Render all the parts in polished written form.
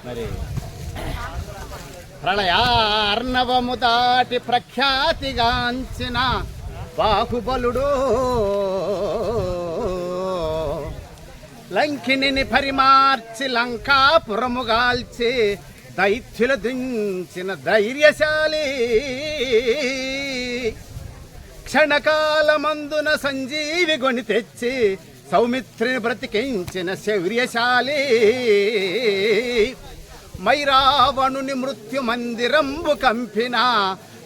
మరి ప్రళయార్ణవము దాటి ప్రఖ్యాతిగాంచిన బాహుబలుడు లంకిని పరిమార్చి లంకాపురముగాల్చి దైత్యులు దించిన ధైర్యశాలి క్షణకాలమందున సంజీవి గొని తెచ్చి సౌమిత్రిని బ్రతికించిన శౌర్యశాలి మైరావణుని మృత్యు మందిరంబు కంపిన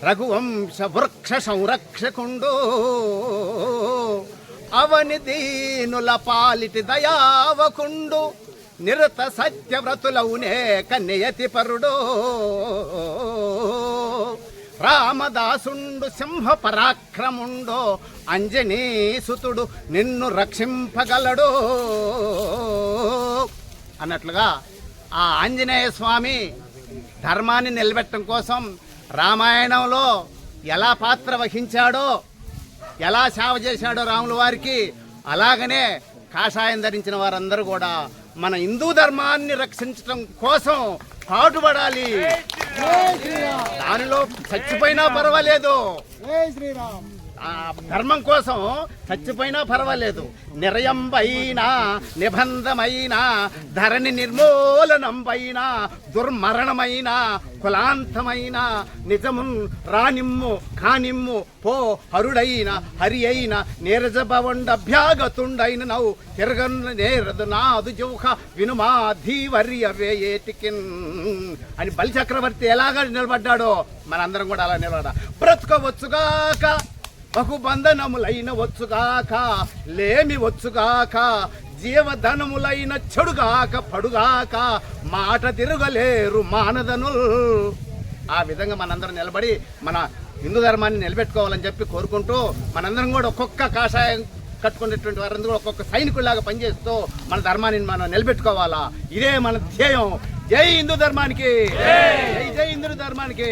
రఘువంశ వృక్ష సంరక్షకుండు అవని దీనుల పాలిటి దయావకుండు నిరత సత్యవ్రతులవునే కన్యయతి పరుడు రామదాసుండు సింహ పరాక్రముండు అంజనీసుతుడు నిన్ను రక్షింపగలడు అన్నట్లుగా ఆ ఆంజనేయ స్వామి ధర్మాన్ని నిలబెట్టడం కోసం రామాయణంలో ఎలా పాత్ర వహించాడో, ఎలా సేవ చేశాడో రాముల వారికి, అలాగనే కాషాయం ధరించిన వారందరూ కూడా మన హిందూ ధర్మాన్ని రక్షించడం కోసం పాటుపడాలి. దానిలో చచ్చిపోయినా పర్వాలేదు, ఆ ధర్మం కోసం చచ్చిపోయినా పర్వాలేదు. నిర్యంబైన నిబంధమైన ధరణి నిర్మూలనంబైన దుర్మరణమైన కులాంతమైన నిజమున్ రానిమ్ము కానిమ్ము పో హరుడైన హరి అయిన నీరజభవండభ్యాగతుండైన నవ్వు తిరగను నేరదు నాదు జౌహ వినుమా ధీవర్య వేయేటికిన్ అని బలిచక్రవర్తి ఎలాగా నిలబడ్డాడో మనందరం కూడా అలా నిలబడ బ్రతుకవచ్చుగాక, బహుబంధనములైన వచ్చుగాక, లేమి వచ్చుగాక, జీవధనములైన చెడుగాక పడుగాక, మాట తిరగలేరు మానదనుల్. ఆ విధంగా మనందరం నిలబడి మన హిందూ ధర్మాన్ని నిలబెట్టుకోవాలని చెప్పి కోరుకుంటూ, మనందరం కూడా ఒక్కొక్క కాషాయం కట్టుకునేటువంటి వారందరూ ఒక్కొక్క సైనికుల్లాగా పనిచేస్తూ మన ధర్మాన్ని మనం నిలబెట్టుకోవాలా. ఇదే మన ధ్యేయం. జై హిందూ ధర్మానికి, జై జై హిందూ ధర్మానికి.